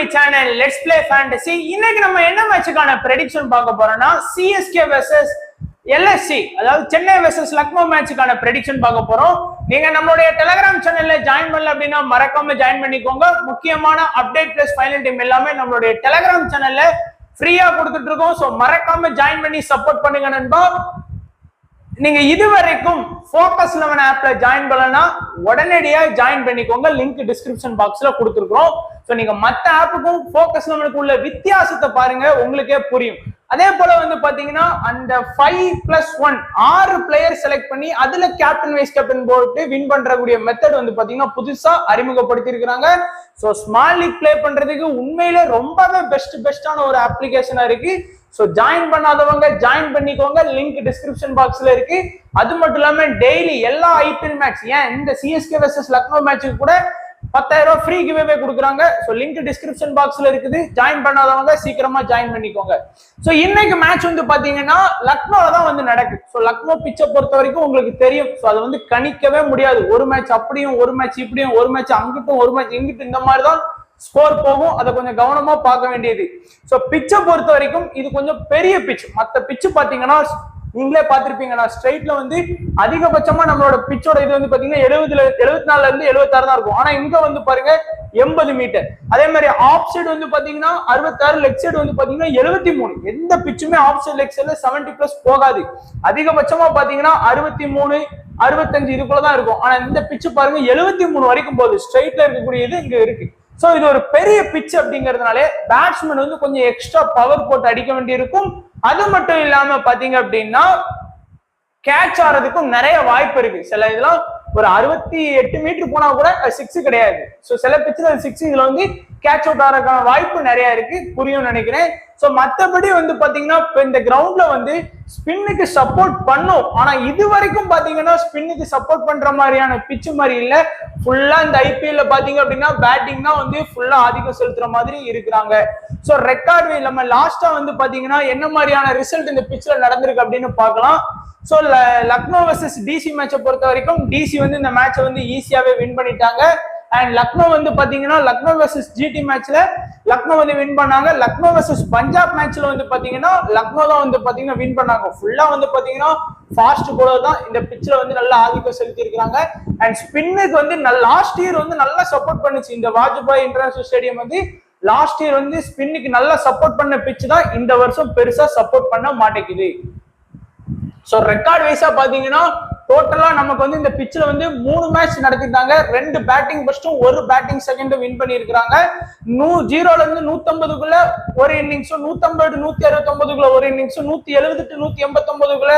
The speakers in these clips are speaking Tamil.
My channel let's play fantasy. இன்னைக்கு நம்ம என்ன மேட்சுக்கான ப்ரெடிக்ஷன் பார்க்க போறோம்னா சிஎஸ்கே வெர்சஸ் எல்எஸ்சி, அதாவது சென்னை வெர்சஸ் லக்னோ மேட்சுக்கான ப்ரெடிக்ஷன் பார்க்க போறோம். நீங்க நம்மளுடைய டெலிகிராம் சேனல்ல ஜாயின் பண்ணல அப்படின்னா மறக்காம ஜாயின் பண்ணிக்கோங்க. முக்கியமான அப்டேட் பிளஸ் ஃபைனல் டீம் எல்லாமே நம்மளுடைய டெலிகிராம் சேனல்ல ஃப்ரீயா கொடுத்துட்டு இருக்கோம். சோ மறக்காம ஜாயின் பண்ணி சப்போர்ட் பண்ணுங்க நண்பா. நீங்க இதுவரைக்கும் ஃபோக்கஸ் 11 ஆப்ல ஜாயின் பண்ணலனா உடனடியா ஜாயின் பண்ணிக்கோங்க. லிங்க் டிஸ்கிரிப்ஷன் பாக்ஸ்ல கொடுத்துருக்கோம். சோ நீங்க மத்த ஆப்புக்கும் ஃபோக்கஸ் 11க்கு உள்ள வித்தியாசத்தை பாருங்க, உங்களுக்கே புரியும். அதே போல வந்து பாத்தீங்கன்னா அந்த 5+1 6 பிளேயர் செலக்ட் பண்ணி அதுல கேப்டன் வைஸ் கேப்டன் போட்டு வின் பண்றக்கூடிய மெத்தட் வந்து பாத்தீங்கன்னா புதுசா அறிமுகப்படுத்தி இருக்காங்க. சோ ஸ்மால் லீக் பிளே பண்றதுக்கு உண்மையிலே ரொம்பவே பெஸ்டான ஒரு அப்ளிகேஷனா இருக்கு. சோ ஜாயின் பண்ணாதவங்க ஜாயின் பண்ணிக்கோங்க, லிங்க் டிஸ்கிரிப்ஷன் பாக்ஸ்ல இருக்கு. அது மட்டும் இல்லாம டெய்லி எல்லா ஐபிஎல் மேட்ச், ஏன் இந்த சிஎஸ்கே வெர்சஸ் லக்னோ மேட்சுக்கு கூட 10,000 ரூபாய் ஃப்ரீ கிவ்அவே கொடுக்குறாங்க. சோ லிங்க் டிஸ்கிரிப்ஷன் பாக்ஸ்ல இருக்குது. ஜாயின் பண்ணாதவங்க சீக்கிரமா ஜாயின் பண்ணிக்கோங்க. சோ இன்னைக்கு மேட்ச் வந்து பாத்தீங்கன்னா லக்னோல தான் வந்து நடக்குது. சோ லக்னோ பிச்சை பொறுத்த வரைக்கும் உங்களுக்கு தெரியும். சோ அதை வந்து கணிக்கவே முடியாது. ஒரு மேட்ச் அப்படியும், ஒரு மேட்ச் இப்படியும், ஒரு மேட்ச் அங்கிட்டும், ஒரு மேட்ச் இங்கிட்டும், இந்த மாதிரி தான் ஸ்கோர் போகும். அதை கொஞ்சம் கவனமா பார்க்க வேண்டியது. சோ பிச்சை பொறுத்த வரைக்கும் இது கொஞ்சம் பெரிய பிச். மத்த பிச்சு பாத்தீங்கன்னா நீங்களே பாத்திருப்பீங்கன்னா ஸ்ட்ரைட்ல வந்து அதிகபட்சமா நம்மளோட பிச்சோட இது வந்து பாத்தீங்கன்னா 74ல இருந்து 76 தான் இருக்கும். ஆனா இங்க வந்து பாருங்க 80 மீட்டர். அதே மாதிரி ஆஃப் சைடு வந்து பாத்தீங்கன்னா 66, லெக் சைடு வந்து பாத்தீங்கன்னா 73. எந்த பிச்சுமே ஆஃப் சைடு லெக் சைடுல 70+ போகாது. அதிகபட்சமா பாத்தீங்கன்னா 63, 65 இதுக்குள்ளதான் இருக்கும். ஆனா இந்த பிச்சு பாருங்க 73 வரைக்கும் போகுது. ஸ்ட்ரைட்ல இருக்கக்கூடிய இது இங்க இருக்கு. சோ இது ஒரு பெரிய பிச் அப்படிங்கிறதுனால பேட்ஸ்மேன் வந்து கொஞ்சம் எக்ஸ்ட்ரா பவர் போட்டு அடிக்க வேண்டி இருக்கும். அது மட்டும் இல்லாம பாத்தீங்க அப்படின்னா கேட்ச் ஆறதுக்கும் நிறைய வாய்ப்பு இருக்கு. சில இதெல்லாம் ஒரு 68 மீட்டர் போனா கூட 6 கிடையாது. சோ சில பிச்சுல 6, இதுல வந்து கேட்ச் அவுட் ஆகிறதுக்கான வாய்ப்பு நிறைய இருக்கு. புரியும் நினைக்கிறேன். சோ மத்தபடி வந்து பாத்தீங்கன்னா இந்த கிரவுண்ட்ல வந்து ஸ்பின்னுக்கு சப்போர்ட் பண்ணும். ஆனா இது வரைக்கும் பாத்தீங்கன்னா ஸ்பின்னுக்கு சப்போர்ட் பண்ற மாதிரியான பிச்சு மாதிரி இல்ல. ஃபுல்லா இந்த ஐபிஎல்ல பாத்தீங்க அப்படின்னா பேட்டிங் தான் வந்து ஃபுல்லா ஆதிக்கம் செலுத்துற மாதிரி இருக்கிறாங்க. சோ ரெக்கார்டு நம்ம லாஸ்டா வந்து பாத்தீங்கன்னா என்ன மாதிரியான ரிசல்ட் இந்த பிச்ல நடந்திருக்கு அப்படின்னு பார்க்கலாம். சோ லக்னோ வெர்சஸ் டிசி மேட்சை பொறுத்த வரைக்கும் டிசி வந்து இந்த மேட்சை வந்து ஈஸியாவே வின் பண்ணிட்டாங்க. அண்ட் லக்னோ வந்து பாத்தீங்கன்னா லக்னோ வெர்சஸ் ஜிடி மேட்ச்ல லக்னோ வந்து வின் பண்ணாங்க. லக்னோ வெர்சஸ் பஞ்சாப் மேட்ச்ல வந்து பாத்தீங்கன்னா லக்னோ தான் வந்து பாத்தீங்கன்னா வின் பண்ணாங்க. ஃபுல்லா வந்து பாத்தீங்கன்னா ஃபாஸ்ட் போலர் தான் இந்த பிச்ல வந்து நல்லா ஆதிக்கம் செலுத்தி இருக்காங்க. அண்ட் ஸ்பின்னுக்கு வந்து லாஸ்ட் இயர் வந்து நல்லா சப்போர்ட் பண்ணுச்சு. இந்த வாஜ்பாய் இன்டர்நேஷனல் ஸ்டேடியம் வந்து லாஸ்ட் இயர் வந்து ஸ்பின்னுக்கு நல்லா சப்போர்ட் பண்ண பிச் தான் இந்த வருஷம் பெருசா சப்போர்ட் பண்ண மாட்டேங்குது. சோ ரெக்கார்ட் வைஸா பாத்தீங்கன்னா டோட்டலா நமக்கு வந்து இந்த பிச்ல வந்து 3 மேட்ச் நடத்திட்டாங்க. 2 பேட்டிங் ஃபர்ஸ்டும் 1 பேட்டிங் செகண்டும் வின் பண்ணி இருக்காங்க. 0ல இருந்து 150க்குள்ள ஒரு இன்னிங்ஸும், 150 169க்குள்ள ஒரு இன்னிங்ஸும், 178 189க்குள்ள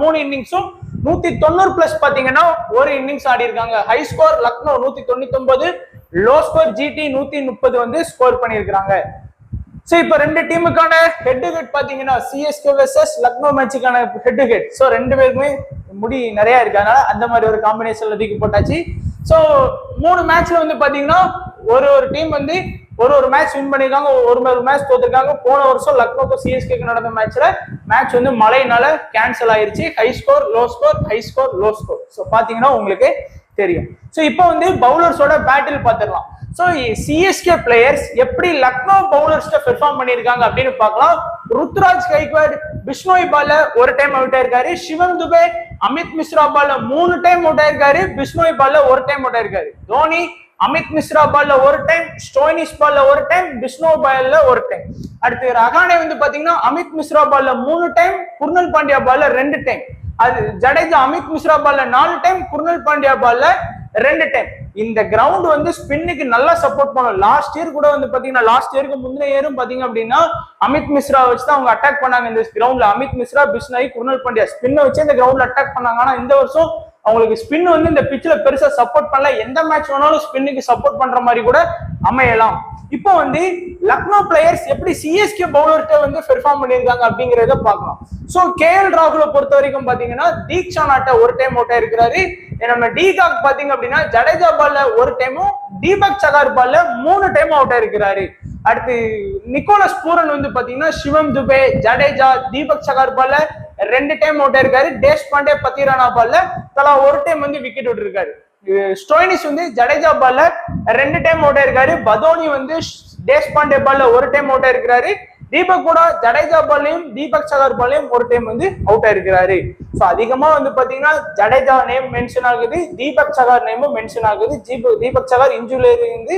3 இன்னிங்ஸும், 190+ பாத்தீங்கன்னா ஒரு இன்னிங்ஸ் ஆடி இருக்காங்க. High score Lucknow 199, low score GT 130 வந்து ஸ்கோர் பண்ணியிருக்காங்க. சோ இப்ப 2 டீமுக்கான ஹெட் டு ஹெட் பாத்தீங்கன்னா சிஎஸ்கே வெர்சஸ் லக்னோ மேட்சுக்கான ஹெட் டு ஹெட். சோ 2 பேருக்குமே முடி நிறைய இருக்கு, அதனால அந்த மாதிரி ஒரு காம்பினேஷன்ல தூக்கி போட்டாச்சு. சோ 3 மேட்ச்ல வந்து பாத்தீங்கன்னா ஒரு டீம் வந்து ஒரு மேட்ச் வின் பண்ணிருக்காங்க, ஒரு மேட்ச் தோத்துருக்காங்க. போன வருஷம் லக்னோக்கு சிஎஸ்கேக்கு நடந்த மேட்ச் வந்து மழைனால கேன்சல் ஆயிருச்சு. High score low score, high score low score. So பாத்தீங்கன்னா உங்களுக்கு தெரியும். சோ இப்போ வந்து பவுலர்ஸோட பேட்டில் பாத்துடலாம். சோ சிஎஸ்கே பிளேயர்ஸ் எப்படி லக்னோ பவுலர்ஸ்ட பெர்ஃபார்ம் பண்ணிருக்காங்க அப்படின்னு பார்க்கலாம். ருத்ராஜ் கைக்வாட் பிஷ்னோய் பால்ல ஒரு டைம் அவுட் ஆயிருக்காரு. சிவம் துபே அமித் மிஸ்ரா பால்ல 3 டைம் அவுட் ஆயிருக்காரு. பிஷ்னோய் பால்ல ஒரு டைம் அவுட் ஆயிருக்காரு. தோனி அமித் மிஸ்ரா பால்ல ஒரு டைம், ஸ்டோயினிஸ் பால்ல ஒரு டைம், பிஷ்னோய் பால்ல ஒரு டைம். அடுத்து ரஹானே வந்து பாத்தீங்கன்னா அமித் மிஸ்ரா பால்ல 3 டைம், குர்னல் பாண்டியா பால்ல 2 டைம். அது ஜடேஜா அமித் மிஸ்ரா பால்ல 4 டைம், குர்னல் பாண்டியா பால்ல 2 டைம். இந்த கிரவுண்ட் வந்து ஸ்பின்னுக்கு நல்லா சப்போர்ட் பண்ணும். லாஸ்ட் இயர் கூட வந்து பாத்தீங்கன்னா லாஸ்ட் இயருக்கு முந்தைய இயரும் பாத்தீங்க அப்படின்னா அமித் மிஸ்ரா வச்சு தான் அவங்க அட்டாக் பண்ணாங்க இந்த கிரவுண்ட்ல. அமித் மிஸ்ரா, பிஷ்னாய், குர்னல் பாண்டியா ஸ்பின்னை வச்சு இந்த கிரவுண்ட்ல அட்டாக் பண்ணாங்க. ஆனா இந்த வருஷம் அவங்களுக்கு ஸ்பின் வந்து இந்த பிச்ல பெருசா சப்போர்ட் பண்ணல. எந்த மேட்ச் வேணாலும் ஸ்பின்னுக்கு சப்போர்ட் பண்ற மாதிரி கூட அமையலாம். இப்போ வந்து லக்னோ பிளேயர்ஸ் எப்படி சிஎஸ்கே பவுலர்கிட்ட வந்து பெர்ஃபார்ம் பண்ணிருக்காங்க அப்படிங்கறத பார்க்கலாம். சோ கேஎல் ராகுல பொறுத்த வரைக்கும் பாத்தீங்கன்னா தீக்ஷா நாட்ட ஒரு டைம் அவுட் ஆயிருக்காரு. நம்ம டிகாக் பாத்தீங்க அப்படின்னா ஜடேஜா பால்ல ஒரு டைமும், தீபக் சகார் பால்ல 3 டைம் அவுட் ஆயிருக்கிறாரு. அடுத்து நிக்கோலஸ் பூரன் வந்து பாத்தீங்கன்னா சிவம் துபே, ஜடேஜா, தீபக் சகார் பால்ல 2 டைம் அவுட் ஆயிருக்காரு. தேஷ்பாண்டே, பத்திரானா பால்ல தலா ஒரு டைம் வந்து விக்கெட் விட்டுருக்காரு. ஸ்டோயினிஸ் வந்து ஜடேஜா பால்ல 2 டைம் அவுட் ஆயிருக்காரு. பதோனி வந்து தேஷ்பாண்டே பால்ல ஒரு டைம் அவுட் ஆயிருக்கிறாரு. தீபக் கூட ஜடேஜா பால்லையும் தீபக் சகார் பால்லையும் ஒரு டைம் வந்து அவுட் ஆயிருக்கிறாரு. ஸோ அதிகமா வந்து பாத்தீங்கன்னா ஜடேஜா நேம் மென்ஷன் ஆகுது, தீபக் சகார் நேமும் மென்ஷன் ஆகுது. தீபக் சகார் இன்ஜுரியில இருந்து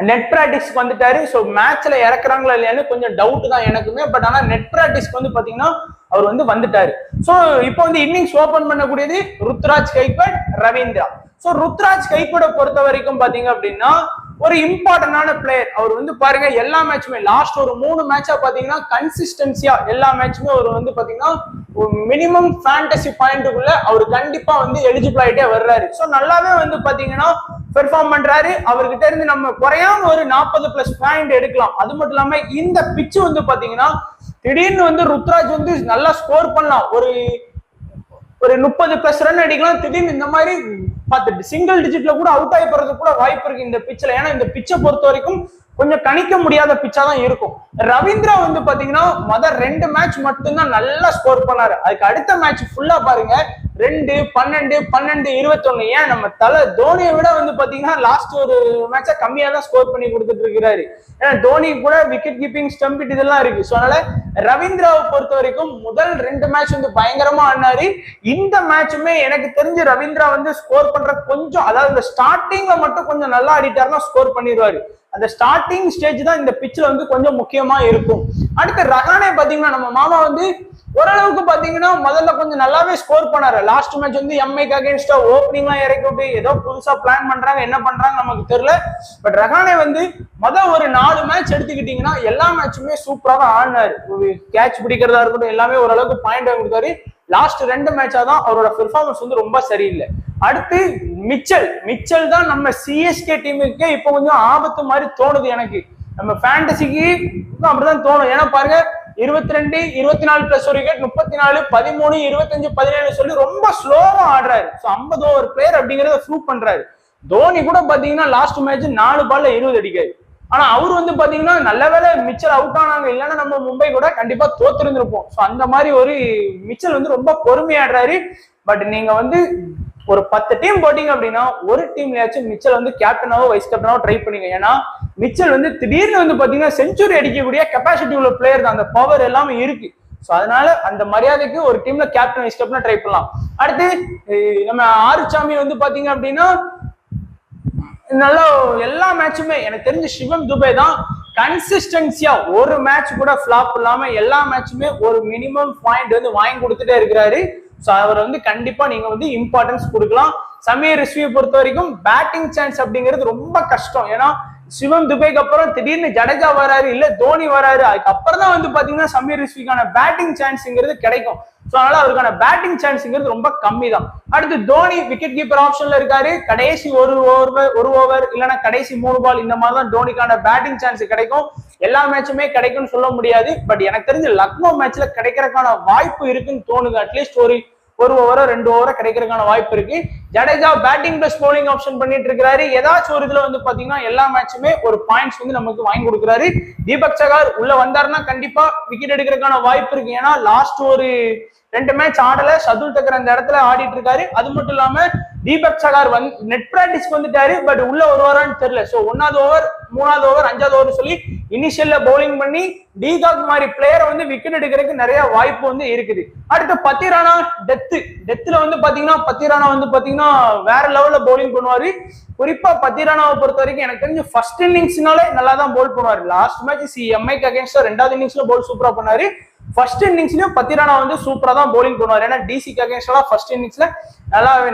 நெட் பிராக்டிஸ்க்கு வந்துட்டாரு. ஸோ மேட்ச்ல இறக்குறாங்களா இல்லையான்னு கொஞ்சம் டவுட் தான் எனக்குமே. பட் ஆனா நெட் பிராக்டிஸ்க்கு வந்து பாத்தீங்கன்னா அவர் வந்து வந்துட்டாரு. ஸோ இப்போ வந்து இன்னிங்ஸ் ஓபன் பண்ணக்கூடியது ருத்ராஜ் கைக்வாட், ரவீந்திரா. ஸோ ருத்ராஜ் கைக்வாட பொறுத்த வரைக்கும் பாத்தீங்க அப்படின்னா ஒரு இம்பார்ட்டன்டான பிளேயர். அவர் வந்து பாருங்க எல்லா மேட்சுமே லாஸ்ட் ஒரு 3 மேட்சா பாத்தீங்கன்னா கன்சிஸ்டன்சியா எல்லா மேட்சுமே அவர் வந்து பாத்தீங்கன்னா மினிமம் ஃபேண்டசி பாயிண்ட்டுக்குள்ள அவர் கண்டிப்பா வந்து எலிஜிபிள் ஆயிட்டே வர்றாரு. ஸோ நல்லாவே வந்து பாத்தீங்கன்னா பெர்ஃபார்ம் பண்றாரு. அவர்கிட்ட இருந்து நம்ம குறையாம ஒரு 40+ பாயிண்ட் எடுக்கலாம். அது மட்டும் இல்லாம இந்த பிச்சு வந்து பாத்தீங்கன்னா திடீர்னு வந்து ருத்ராஜ் வந்து நல்லா ஸ்கோர் பண்ணலாம், ஒரு 30+ ரன் அடிக்கலாம். திடீர்னு இந்த மாதிரி சிங்கிள் டிஜிட்ல கூட அவுட் ஆகி போறது கூட வாய்ப்பு இருக்கு இந்த பிச்சில். ஏன்னா இந்த பிச்சை பொறுத்த வரைக்கும் கொஞ்சம் கணிக்க முடியாத பிச்சா தான் இருக்கும். ரவீந்திரா வந்து பாத்தீங்கன்னா முதல் 2 மேட்ச் மட்டும்தான் நல்லா ஸ்கோர் பண்ணாரு. அதுக்கு அடுத்த மேட்ச் ஃபுல்லா பாருங்க 2, 12, 12, 21. ஏன் நம்ம தலை தோனியை விட வந்து பாத்தீங்கன்னா லாஸ்ட் ஒரு மேட்சா கம்மியா தான் ஸ்கோர் பண்ணி கொடுத்துட்டு இருக்கிறாரு. ஏன்னா தோனி கூட விக்கெட் கீப்பிங், ஸ்டம்பிட் இதெல்லாம் இருக்கு. ஸோ அதனால ரவீந்திராவை பொறுத்த வரைக்கும் முதல் 2 மேட்ச் வந்து பயங்கரமா ஆடினாரு. இந்த மேட்சுமே எனக்கு தெரிஞ்சு ரவீந்திரா வந்து ஸ்கோர் பண்ற கொஞ்சம், அதாவது இந்த ஸ்டார்டிங்ல மட்டும் கொஞ்சம் நல்லா ஆடிட்டாருன்னா ஸ்கோர் பண்ணிடுவாரு. அந்த ஸ்டார்டிங் ஸ்டேஜ் தான் இந்த பிச்சில் வந்து கொஞ்சம் முக்கியமா இருக்கும். அடுத்து ரஹானே பாத்தீங்கன்னா நம்ம மாமா வந்து ஓரளவுக்கு பாத்தீங்கன்னா முதல்ல கொஞ்சம் நல்லாவே ஸ்கோர் பண்ணாரு. லாஸ்ட் மேட்ச் வந்து எம்ஐக்கு அகேன்ஸ்டா ஓப்பனிங்லாம் இறக்கி விட்டு ஏதோ புதுசா பிளான் பண்றாங்க, என்ன பண்றாங்க நமக்கு தெரியல. பட் ரஹானே வந்து ஒரு 4 மேட்ச் எடுத்துக்கிட்டீங்கன்னா எல்லா மேட்சுமே சூப்பரா தான் ஆடினாரு. கேட்ச் பிடிக்கிறதா இருக்கட்டும் எல்லாமே ஓரளவுக்கு பாயிண்ட் வாங்கி கொடுத்தாரு. லாஸ்ட் 2 மேட்சா தான் அவரோட பெர்ஃபார்மன்ஸ் வந்து ரொம்ப சரியில்லை. அடுத்து மிச்சல் தான் நம்ம சிஎஸ்கே டீமுக்கு இப்போ கொஞ்சம் ஆபத்து மாதிரி தோணுது எனக்கு. நம்ம ஃபேண்டசிக்கு அப்படிதான் தோணும். ஏன்னா பாருங்க 22, 24 பிளஸ் ஒரு விக்கெட், 34, 13, 25, 17 சொல்லி ரொம்ப ஸ்லோவா ஆடுறாரு. 50 ஓவர் பிளேயர் அப்படிங்கறத ப்ரூவ் பண்றாரு. தோனி கூட பாத்தீங்கன்னா லாஸ்ட் மேட்ச் 4 பால்ல 20 அடிக்காரு. ஆனா அவர் வந்து பாத்தீங்கன்னா நல்ல வேலை மிச்சல் அவுட் ஆனாங்க, இல்லைன்னா நம்ம மும்பை கூட கண்டிப்பா தோத்திருந்திருப்போம். ஸோ அந்த மாதிரி ஒரு மிச்சல் வந்து ரொம்ப பொறுமையாடுறாரு. பட் நீங்க வந்து ஒரு 10 டீம் போட்டீங்க அப்படின்னா ஒரு டீம்லயாச்சும் மிச்சல் வந்து கேப்டனாவோ வைஸ் கேப்டனாவோ ட்ரை பண்ணுங்க. ஏன்னா மிச்சல் வந்து திடீர்னு வந்து பாத்தீங்கன்னா செஞ்சுரி அடிக்கக்கூடிய கெப்பாசிட்டி உள்ள பிளேயர் தான், அந்த பவர் எல்லாமே இருக்கு. ஸோ அதனால அந்த மரியாதைக்கு ஒரு டீம்ல கேப்டன் வைஸ் கேப்டனா ட்ரை பண்ணலாம். அடுத்து நம்ம ஆறுசாமி வந்து பாத்தீங்க அப்படின்னா நல்லா எல்லா மேட்சுமே எனக்கு தெரிஞ்ச சிவம் துபே தான் கன்சிஸ்டன்சியா ஒரு மேட்ச் கூட ஃபிளாப் இல்லாம எல்லா மேட்சுமே ஒரு மினிமம் பாயிண்ட் வந்து வாங்கி கொடுத்துட்டே இருக்கிறாரு. ஸோ அவர் வந்து கண்டிப்பா நீங்க வந்து இம்பார்ட்டன்ஸ் கொடுக்கலாம். சமீர் ரிஸ்வியை பொறுத்த வரைக்கும் பேட்டிங் சான்ஸ் அப்படிங்கிறது ரொம்ப கஷ்டம். ஏன்னா சிவம் துபேக்கு அப்புறம் திடீர்னு ஜடேஜா வராரு, இல்ல தோனி வராரு, அதுக்கப்புறம் தான் வந்து பாத்தீங்கன்னா சமீர் ரிஸ்விக்கான பேட்டிங் சான்ஸ்ங்கிறது கிடைக்கும். ஸோ அதனால அவருக்கான பேட்டிங் சான்ஸ்ங்கிறது ரொம்ப கம்மி தான். அடுத்து தோனி விக்கெட் கீப்பர் ஆப்ஷன்ல இருக்காரு. கடைசி ஒரு ஓவர் இல்லைன்னா கடைசி 3 பால் இந்த மாதிரி தான் தோனிக்கான பேட்டிங் சான்ஸ் கிடைக்கும். எல்லா மேட்சுமே கிடைக்கும்னு சொல்ல முடியாது. பட் எனக்கு தெரிஞ்சு லக்னோ மேட்ச்ல கிடைக்கிறதுக்கான வாய்ப்பு இருக்குன்னு தோணுது. அட்லீஸ்ட் ஒரு ஓவரோ 2 ஓவரோ கிடைக்கிறதுக்கான வாய்ப்பு இருக்கு. Jadeja batting plus polling option பண்ணிட்டு இருக்காரு. ஏதாச்சும் ஒரு இதுல வந்து பாத்தீங்கன்னா எல்லா மேட்சுமே ஒரு பாயிண்ட்ஸ் வந்து நமக்கு வாங்கி கொடுக்குறாரு. தீபக் சகார் உள்ள வந்தாருன்னா கண்டிப்பா விக்கெட் எடுக்கிறதுக்கான வாய்ப்பு இருக்கு. ஏன்னா லாஸ்ட் ஒரு 2 மேட்ச் ஆடல, ஷதுல் தக்கர் அந்த இடத்துல ஆடிட்டு இருக்காரு. அது மட்டும் இல்லாம தீபக் சகார் நெட் பிராக்டிஸ்க்கு வந்துட்டாரு. பட் உள்ள வருவாரான்னு தெரியல. ஸோ 1வது ஓவர், 3வது ஓவர், 5வது ஓவர் சொல்லி இனிஷியல்ல பவுலிங் பண்ணி டிகாக் மாதிரி பிளேயரை வந்து விக்கெட் எடுக்கிறதுக்கு நிறைய வாய்ப்பு வந்து இருக்குது. அடுத்து பத்திரானா டெத்துல வந்து பாத்தீங்கன்னா பத்திரானா வந்து பாத்தீங்கன்னா வேற லெவல்ல பவுலிங் பண்ணுவாரு. குறிப்பா பத்திரானாவை பொறுத்த வரைக்கும் எனக்கு தெரிஞ்சு ஃபர்ஸ்ட் இன்னிங்ஸ்னாலே நல்லா தான் பவுல் பண்ணுவாரு. லாஸ்ட் மேட்ச் எம்ஐக்கு அகேன்ஸ்டா 2வது இன்னிங்ஸ்ல பவுல் சூப்பரா பண்ணாரு. ஃபர்ஸ்ட் இன்னிங்ஸ்லயும் பத்திரானா வந்து சூப்பரா தான் பவுலிங் பண்ணுவாரு. ஏன்னா டிசிக்கு அகேன்ஸ்டா ஃபர்ஸ்ட் இன்னிங்ஸ்ல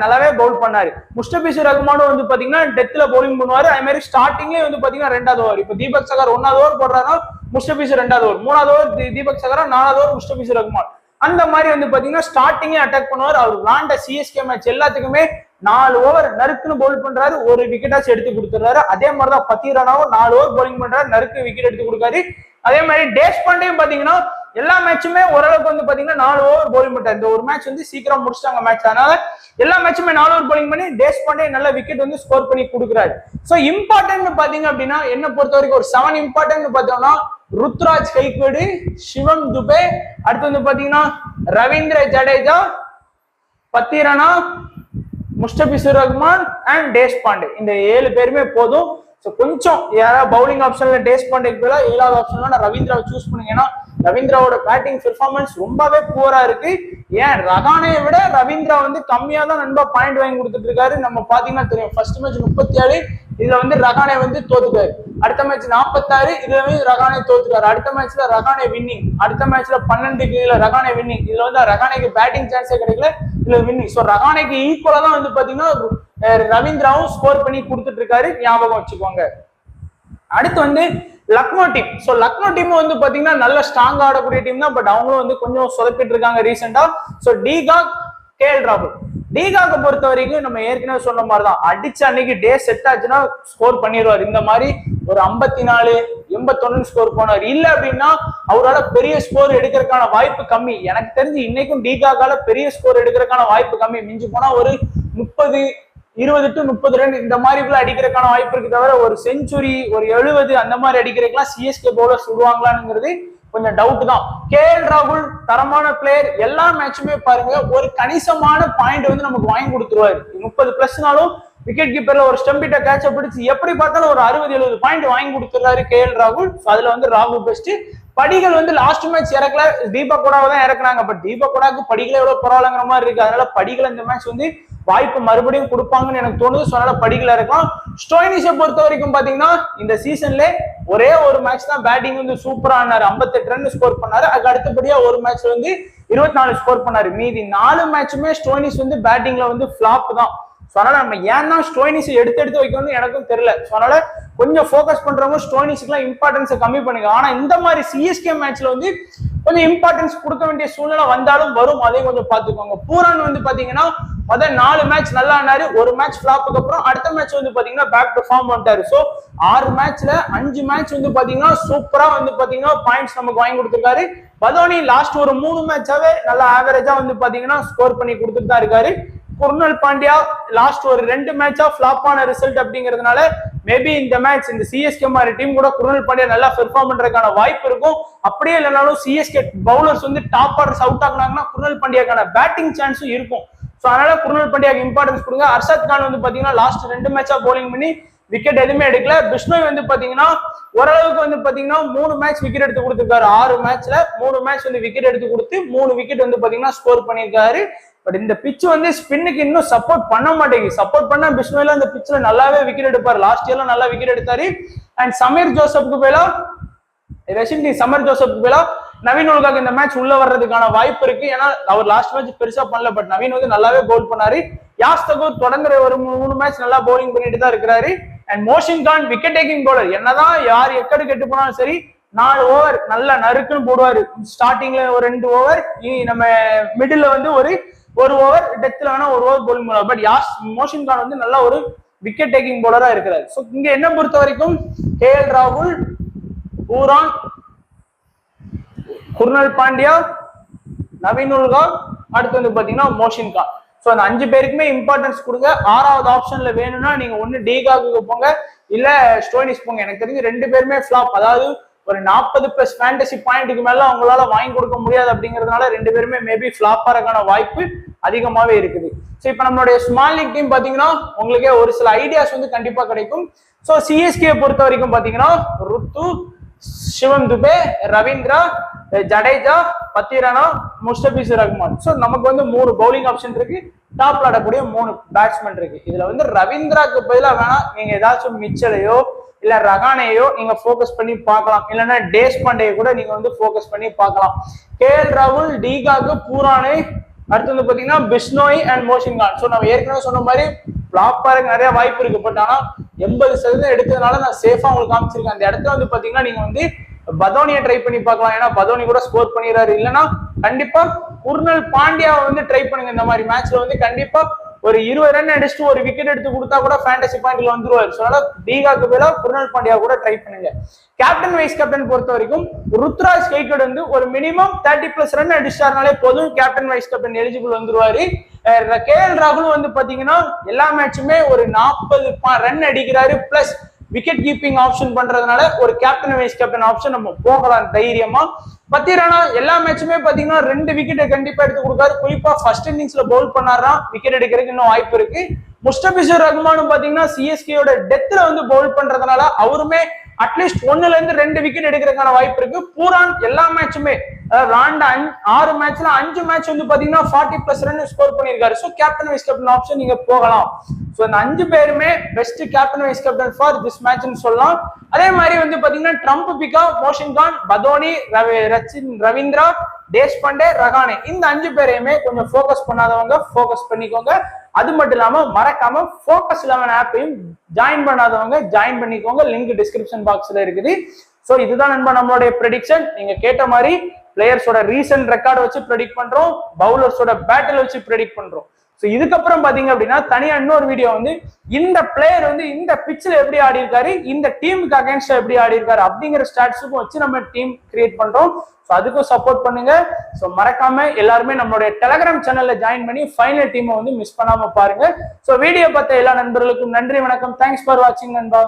நல்லாவே பவுல் பண்ணாரு. முஸ்டபிசூர் ரஹ்மானும் வந்து பாத்தீங்கன்னா டெத்ல பவுலிங் பண்ணுவாரு. அதே மாதிரி ஸ்டார்டிங்லயே வந்து பாத்தீங்கன்னா 2வது ஓவர், இப்ப தீபக் சகார் 1வது ஓவர் போடுறாருன்னா முஸ்டபிசூர் 2வது ஓவர், 3வது ஓவர் தீபக் சகாரா, 4வது ஓவர் முஸ்டபிசூர் ரஹ்மான். அந்த மாதிரி வந்து பாத்தீங்கன்னா ஸ்டார்டிங்கே அட்டாக் பண்ணுவார். அவர் விளாண்ட சிஎஸ்கே மேட்ச் எல்லாத்துக்குமே 4 ஓவர் நறுக்குன்னு பவுல் பண்றாரு, ஒரு விக்கெட்டாச்சும் எடுத்து கொடுத்துறாரு. அதே மாதிரிதான் பத்திரானாவும் 4 ஓவர் பவுலிங் பண்றாரு, நறுக்கு விக்கெட் எடுத்து கொடுக்காரு. அதே மாதிரி தேஷ்பாண்டேயும் பாத்தீங்கன்னா எல்லா மேட்சுமே ஓரளவுக்கு வந்து பாத்தீங்கன்னா 4 ஓவர் பவுலிங் பண்ணாரு. இந்த ஒரு மேட்ச் வந்து சீக்கிரம் முடிச்சிட்டாங்க மேட்ச், அதனால எல்லா மேட்சுமே 4 ஓவர் பவுலிங் பண்ணி தேஷ்பாண்டே நல்ல விக்கெட் வந்து ஸ்கோர் பண்ணி கொடுக்குறாரு. சோ இம்பார்ட்டன்ட் பாத்தீங்க அப்படின்னா என்ன பொறுத்த வரைக்கும் ஒரு 7 இம்பார்ட்டன்ட் பார்த்தோம்னா ருத்ராஜ் கைக்வாட், சிவம் துபே, அடுத்து வந்து பாத்தீங்கன்னா ரவீந்திர ஜடேஜா, பத்திரானா, முஸ்டபிசூர் ரஹ்மான் அண்ட் தேஷ்பாண்டே. இந்த 7 பேருமே போதும். ஸோ கொஞ்சம் யாராவது பவுலிங் ஆப்ஷன்ல தேஷ்பாண்டேக்கு பதிலாக 7வது ஆப்ஷன்ல நான் ரவீந்திராவை சூஸ் பண்ணுங்க. ஏன்னா ரவீந்திராவோட பேட்டிங் பெர்ஃபார்மன்ஸ் ரொம்பவே புவரா இருக்கு. ஏன் ரகானையை விட ரவீந்திரா வந்து கம்மியா தான் நண்பா பாயிண்ட் வாங்கி கொடுத்துட்டு இருக்காரு. நம்ம பாத்தீங்கன்னா தெரியும், ஃபர்ஸ்ட் மேட்ச் 37, இதுல வந்து ரகானே வந்து தோத்துக்காரு. அடுத்த மேட்ச் 46, இதுல வந்து ரகானே தோத்துக்காரு. அடுத்த மேட்ச்ல ரகானே வின்னிங், அடுத்த மேட்ச்ல 12க்கு இதுல ரகானே வின்னிங். இதுல வந்து ரகானேக்கு பேட்டிங் சான்ஸே கிடைக்கல, இதுல வின்னிங். ஸோ ரகானேக்கு ஈக்குவலா தான் வந்து பாத்தீங்கன்னா ரவீந்திராவும் ஸ்கோர் பண்ணி கொடுத்துட்டு இருக்காரு, ஞாபகம் வச்சுக்கோங்க. அடுத்து வந்து Lucknow team. So Lucknow team வந்து பாத்தீங்கன்னா நல்ல ஸ்ட்ராங் ஆடக்கூடிய டீம் தான். பட் அவங்களும் வந்து கொஞ்சம் சொதப்பிட்டு இருக்காங்க ரீசெண்டா. ஸோ டிகாக், கேஎல் ராகுல். டிகாக்கை பொறுத்த வரைக்கும் நம்ம ஏற்கனவே சொன்ன மாதிரி தான், அடிச்ச அன்னைக்கு டே செட் ஆச்சுன்னா ஸ்கோர் பண்ணிடுவார். இந்த மாதிரி ஒரு 54, 81 ஸ்கோர் போனார். இல்ல அப்படின்னா அவரால் பெரிய ஸ்கோர் எடுக்கிறதுக்கான வாய்ப்பு கம்மி. எனக்கு தெரிஞ்சு இன்னைக்கும் டிகாக்கால பெரிய ஸ்கோர் எடுக்கிறதுக்கான வாய்ப்பு கம்மி. மிஞ்சி போனா ஒரு 30, 20 to 30 ரன் இந்த மாதிரி அடிக்கிறதுக்கான வாய்ப்பு இருக்கு. தவிர ஒரு செஞ்சுரி, ஒரு 70 அந்த மாதிரி அடிக்கிறதுக்கெல்லாம் சிஎஸ்கே பவுலர் சுடுவாங்களான்னுங்கிறது கொஞ்சம் டவுட் தான். கேஎல் ராகுல் தரமான பிளேயர், எல்லா மேட்சுமே பாருங்க ஒரு கணிசமான பாயிண்ட் வந்து நமக்கு வாங்கி கொடுத்துருவாரு. 30+நாலும் விக்கெட் கீப்பர்ல ஒரு ஸ்டம்பிட்ட கேட்ச பிடிச்சு எப்படி பார்த்தாலும் ஒரு 60-70 பாயிண்ட் வாங்கி கொடுத்துறாரு கேஎல் ராகுல். அதுல வந்து ராகுல் பெஸ்ட். படிகள் வந்து லாஸ்ட் மேட்ச் இறக்கல, தீபக் கூடாவை தான் இறக்குனாங்க. பட் தீபக் கூடாக்கு படிகளை எவ்வளவு பரவாயில்லங்கிற மாதிரி இருக்கு. அதனால படிகள் இந்த மேட்ச் வந்து வாய்ப்பு மறுபடியும் கொடுப்பாங்கன்னு எனக்கு தோணுது. ஸோ அதனால படிகளை இருக்கலாம். ஸ்டோயினிஸை பொறுத்த வரைக்கும் பாத்தீங்கன்னா இந்த சீசன்ல ஒரே ஒரு மேட்ச் தான் பேட்டிங் வந்து சூப்பரா ஆனாரு, 58 ரன் ஸ்கோர் பண்ணாரு. அதுக்கு அடுத்தபடியா ஒரு மேட்ச் வந்து 24 ஸ்கோர் பண்ணாரு. மீதி 4 மேட்சுமே ஸ்டோயினிஸ் வந்து பேட்டிங்ல வந்து ஃபிளாப் தான். ஸோ அதனால நம்ம ஏன்னா ஸ்டோயினிஸை எடுத்து வைக்கணும்னு எனக்கும் தெரியல. ஸோ அதனால கொஞ்சம் ஃபோக்கஸ் பண்றவங்க ஸ்டோயினிஸ்க்குலாம் இம்பார்ட்டன்ஸை கம்மி பண்ணுங்க. ஆனா இந்த மாதிரி சிஎஸ்கே மேட்ச்ல வந்து கொஞ்சம் இம்பார்ட்டன்ஸ் கொடுக்க வேண்டிய சூழ்நிலை வந்தாலும் வரும், அதையும் கொஞ்சம் பாத்துக்கோங்க. பூரான் வந்து பாத்தீங்கன்னா 4 மேட்ச் நல்லா ஆனாரு, ஒரு மேட்ச் ஃபிளாப்புக்கு அப்புறம் அடுத்த மேட்ச் வந்து பாத்தீங்கன்னா பேக் டு ஃபார்ம் வந்துட்டாரு. ஸோ 6 மேட்ச்ல 5 மேட்ச் வந்து பாத்தீங்கன்னா சூப்பரா வந்து பாத்தீங்கன்னா பாயிண்ட்ஸ் நமக்கு வாங்கி கொடுத்துருக்காரு. பதோனி லாஸ்ட் ஒரு 3 மேட்சாவே நல்லா ஆவரேஜா வந்து பாத்தீங்கன்னா ஸ்கோர் பண்ணி கொடுத்துட்டு தான் இருக்காரு. குர்னல் பாண்டியா லாஸ்ட் ஒரு 2 மேட்சா ஃபிளாப்பான ரிசல்ட் அப்படிங்கிறதுனால மேபி இந்த மேட்ச் இந்த சிஎஸ்கே மாதிரி டீம் கூட குர்னல் பாண்டியா நல்லா பெர்ஃபார்ம் பண்றதுக்கான வாய்ப்பு இருக்கும். அப்படியே இல்லைனாலும் சிஎஸ்கே பவுலர்ஸ் வந்து டாப் ஆர்டர்ஸ் அவுட் ஆகுனாங்கன்னா குர்னல் பாண்டியாக்கான பேட்டிங் சான்ஸும் இருக்கும். ஸோ அதனால குர்னல் பாண்டியாக்கு இம்பார்ட்டன்ஸ் கொடுங்க. அர்ஷத் கான் வந்து பாத்தீங்கன்னா லாஸ்ட் 2 மேட்சா போலிங் பண்ணி விக்கெட் எதுவுமே எடுக்கல. பிஷ்ணோய் வந்து பாத்தீங்கன்னா ஓரளவுக்கு வந்து பாத்தீங்கன்னா 3 மேட்ச் விக்கெட் எடுத்து கொடுத்துருக்காரு. 6 மேட்ச்ல 3 மேட்ச் வந்து விக்கெட் எடுத்து கொடுத்து 3 விக்கெட் வந்து பாத்தீங்கன்னா ஸ்கோர் பண்ணியிருக்காரு. பட் இந்த பிட்ச் வந்து ஸ்பின்னுக்கு இன்னும் சப்போர்ட் பண்ண மாட்டேங்குது. சப்போர்ட் பண்ணா பிஷ்ணோயில அந்த பிட்ச்ல நல்லாவே விக்கெட் எடுப்பாரு. லாஸ்ட் இயர்ல நல்லா விக்கெட் எடுத்தாரு. அண்ட் சமீர் ஜோசப்க்கு பேலா சமீர் ஜோசப்க்கு பேலா நவீன் உலகாக்கு இந்த மேட்ச் உள்ள வர்றதுக்கான வாய்ப்பு இருக்கு. ஏன்னா அவர் லாஸ்ட் மேட்ச் பெருசா பண்ணல, பட் நவீன் வந்து நல்லாவே பவுல் பண்ணாரு. யாஸ் தகூர் தொடர்ந்து ஒரு 3 மேட்ச் நல்லா பவுலிங் பண்ணிட்டு தான் இருக்கிறாரு. And Mohsin Khan wicket taking bowler. என்னதான் யார் எக்கடு கெட்டு போனாலும் சரி 4 ஓவர் நல்லா நறுக்குன்னு போடுவாரு. ஸ்டார்டிங்ல ஒரு 2 ஓவர், நம்ம மிடில் வந்து ஒரு ஓவர், டெத்ல வேணா 1 ஓவர் பவுலிங் பண்ணுவார். பட் மோஷின் கான் வந்து நல்ல ஒரு விக்கெட் டேக்கிங் பவுலரா இருக்கிறார். ஸோ இங்க என்ன பொறுத்த வரைக்கும் கேஎல் ராகுல், பூரான், குர்னல் பாண்டியா, நவீன் உல்காக், அடுத்து வந்து பாத்தீங்கன்னா மோஷின் கான். ஸோ அந்த 5 பேருக்குமே இம்பார்ட்டன்ஸ் கொடுங்க. 6வது ஆப்ஷன்ல வேணும்னா நீங்க ஒன்னு டிகாக்கு போங்க, இல்ல ஸ்டோயினிஸ் போங்க. எனக்கு தெரிஞ்சு 2 பேருமே ஃபிளாப், அதாவது ஒரு 40+ ஃபேண்டசி பாயிண்ட்டுக்கு மேல அவங்களால வாங்கி கொடுக்க முடியாது. அப்படிங்கிறதுனால 2 பேருமே மேபி ஃபிளாப் ஆகிறதுக்கான வாய்ப்பு அதிகமாவே இருக்குது. ஸோ இப்போ நம்மளுடைய ஸ்மால் லீக் டீம் பாத்தீங்கன்னா உங்களுக்கே ஒரு சில ஐடியாஸ் வந்து கண்டிப்பா கிடைக்கும். ஸோ சிஎஸ்கே பொறுத்த வரைக்கும் பாத்தீங்கன்னா ருத்து, சிவம் துபே, ரவீந்திரா, ஜடேஜா, பத்திரானா, முஸ்தபிசூர் ரஹ்மான். ஸோ நமக்கு வந்து 3 பவுலிங் ஆப்ஷன் இருக்கு. டாப்ல ஆடக்கூடிய 3 பேட்ஸ்மேன் இருக்கு. இதுல வந்து ரவீந்திராக்கு பதிலாக வேணா நீங்க ஏதாச்சும் மிச்சலையோ இல்ல ரகானையோ நீங்க போக்கஸ் பண்ணி பார்க்கலாம். இல்லைன்னா தேஷ்பாண்டேயை கூட நீங்க வந்து போக்கஸ் பண்ணி பார்க்கலாம். கேஎல் ராகுல், டிகாக்கு, பூரானே, அடுத்து வந்து பாத்தீங்கன்னா பிஷ்ணோய் அண்ட் மோஷின் கான். ஸோ நம்ம ஏற்கனவே சொன்ன மாதிரி ஃபிளாப்பா நிறைய வாய்ப்பு இருக்கு. பட் ஆனா 80% எடுத்ததுனால நான் சேஃபா உங்களுக்கு காமிச்சிருக்கேன். அந்த இடத்துல வந்து பாத்தீங்கன்னா நீங்க வந்து பதோனியை ட்ரை பண்ணி பார்க்கலாம். ஏன்னா பதோனி கூட ஸ்கோர் பண்ணிடுறாரு. இல்லைன்னா கண்டிப்பா குர்னல் பாண்டியாவை வந்து ட்ரை பண்ணுங்க. இந்த மாதிரி மேட்ச்ல வந்து கண்டிப்பா ஒரு 20 ரன் அடிச்சுட்டு ஒரு விக்கெட் எடுத்து கொடுத்தா கூட ஃபேண்டசி பாயிண்ட்ல வந்துருவாரு. ஸோ அதனால டிகாக்கு பதிலா குர்னல் பாண்டியா கூட ட்ரை பண்ணுங்க. கேப்டன் வைஸ் கேப்டன் பொறுத்த வரைக்கும் ருத்ராஜ் கெய்க்வாட் வந்து ஒரு மினிமம் 30+ ரன் அடிச்சாருனாலே போதும், கேப்டன் வைஸ் கேப்டன் எலிஜிபிள் வந்துருவாரு. கேஎல் ராகுல் வந்து பாத்தீங்கன்னா எல்லா மேட்சுமே ஒரு 40 ரன் அடிக்கிறாரு, பிளஸ் விக்கெட் கீப்பிங் ஆப்ஷன் பண்றதுனால ஒரு கேப்டன் வைஸ் கேப்டன் ஆப்ஷன் நம்ம போகலாம் தைரியமா. பத்திரானா எல்லா மேட்சுமே பாத்தீங்கன்னா 2 விக்கெட்டை கண்டிப்பா எடுத்து கொடுக்காரு. குறிப்பா ஃபர்ஸ்ட் இன்னிங்ஸ்ல பவுல் பண்ணாருன்னா விக்கெட் எடுக்கிறதுக்கு இன்னும் வாய்ப்பு இருக்கு. முஸ்டபிசுர் ரஹ்மானும் பாத்தீங்கன்னா சிஎஸ்கேயோட டெத்ல வந்து பவுல் பண்றதுனால அவருமே அட்லீஸ்ட் 1-2 விக்கெட் எடுக்கிறதுக்கான வாய்ப்பு இருக்கு. பூரான் எல்லா மேட்சுமே ராண்ட 6 மேட்ச்ல 5 மேட்ச் வந்து பாத்தீங்கன்னா 40+ ரன் ஸ்கோர் பண்ணிருக்காரு. So captain vice captain option நீங்க போகலாம். சோ இந்த 5 பேருமே best captain vice captain for this மேட்ச்னு சொல்லலாம். அதே மாதிரி வந்து பாத்தீங்கன்னா ட்ரம்ப் பிகா, மோஷின் கான், பதோனி, ரவீந்திரா, தேஷ்பாண்டே, ரஹானே இந்த 5 பேரையுமே கொஞ்சம் ஃபோக்கஸ் பண்ணாதவங்க ஃபோக்கஸ் பண்ணிக்கோங்க. அது மட்டும் இல்லாம மறக்காம Focus 11 ஆப்பையும் ஜாயின் பண்ணாதவங்க ஜாயின் பண்ணிக்கோங்க. லிங்க் டிஸ்கிரிப்ஷன் பாக்ஸ்ல இருக்குது. சோ இதுதான் நண்பா நம்மளுடைய ப்ரெடிக்ஷன். நீங்க கேட்ட மாதிரி பிளேயர்ஸோட ரீசன்ட் ரெக்கார்டு வச்சு ப்ரெடிக்ட் பண்றோம், பவுலர்ஸோட பேட்டில் வச்சு ப்ரெடிக்ட் பண்றோம். ஸோ இதுக்கப்புறம் பாத்தீங்க அப்படின்னா தனியா இன்னொரு வீடியோ வந்து இந்த பிளேயர் வந்து இந்த பிட்ச்ல எப்படி ஆடி இருக்காரு, இந்த டீமுக்கு அகைன்ஸ்டா எப்படி ஆடி இருக்காரு அப்படிங்கிற ஸ்டாட்ஸுக்கும் வச்சு நம்ம டீம் கிரியேட் பண்றோம். ஸோ அதுக்கும் சப்போர்ட் பண்ணுங்க. ஸோ மறக்காம எல்லாருமே நம்மளுடைய டெலகிராம் சேனல்ல ஜாயின் பண்ணி ஃபைனல் டீமை வந்து மிஸ் பண்ணாம பாருங்க. ஸோ வீடியோ பார்த்த எல்லா நண்பர்களுக்கும் நன்றி, வணக்கம். தேங்க்ஸ் ஃபார் வாட்சிங் நண்பா.